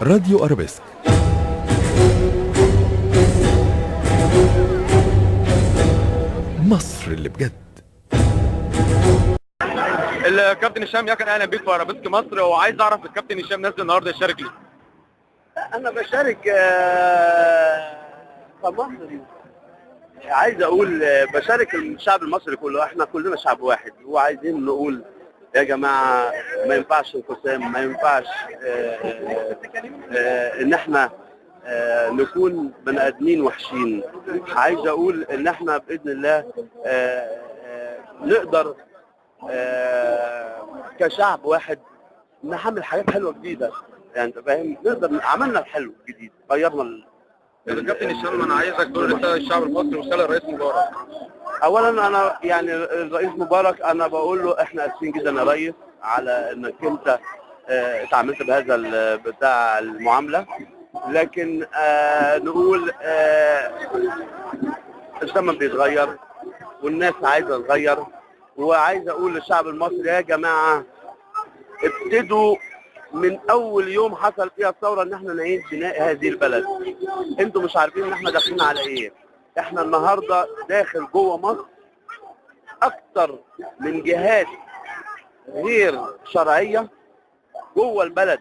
راديو أرابيسك. مصر اللي بجد. الكابتن هشام ياكن اهلا بيك في ارابيسك مصر، وعايز اعرف الكابتن هشام نازل النهارده يشارك ليه؟ انا بشارك كمصري. عايز اقول بشارك الشعب المصري كله، احنا كلنا شعب واحد، وعايزين نقول يا جماعه ما ينفعش انقسام، ما ينفعش ان احنا نكون بني ادمين وحشين. عايز اقول ان احنا باذن الله نقدر كشعب واحد نعمل حاجات حلوه جديده، يعني انت فاهم، نقدر عملنا الحلو الجديد، غيرنا الكابتن هشام انا عايزك تقول رساله للشعب المصري ورساله للرئيس مبارك. اولا انا يعني الرئيس مبارك انا بقول له احنا اسفين جدا يا ريس على انك انت اتعاملت بهذا بتاع المعامله، لكن نقول الزمن بيتغير والناس عايزه تغير، وعايز اقول للشعب المصري يا جماعه ابتدوا من اول يوم حصل فيها الثوره ان احنا نعيد بناء هذه البلد. انتوا مش عارفين ان احنا داخلين على ايه. احنا النهارده داخل جوه مصر اكتر من جهات غير شرعيه جوه البلد،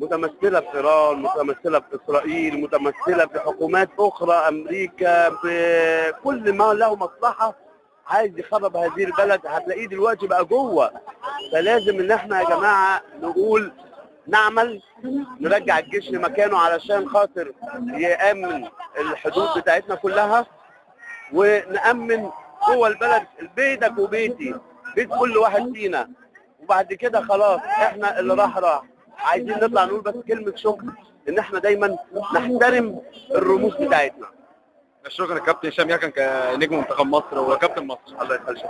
متمثله في ايران، متمثله في اسرائيل، متمثله في حكومات اخرى، امريكا، بكل ما له مصلحه عايز يخرب هذه البلد. هتلاقيه دلوقتي بقى جوه. فلازم ان احنا يا جماعه نقول نعمل، نرجع الجيش لمكانه علشان خاطر يامن الحدود بتاعتنا كلها، ونامن جوه البلد بيتك وبيتي، بيت كل واحد فينا. وبعد كده خلاص احنا اللي راح. عايزين نطلع نقول بس كلمه شكر ان احنا دايما نحترم الرموز بتاعتنا. شكرا الكابتن هشام ياكن كنجم منتخب مصر وكابتن مصر. الله يخليك.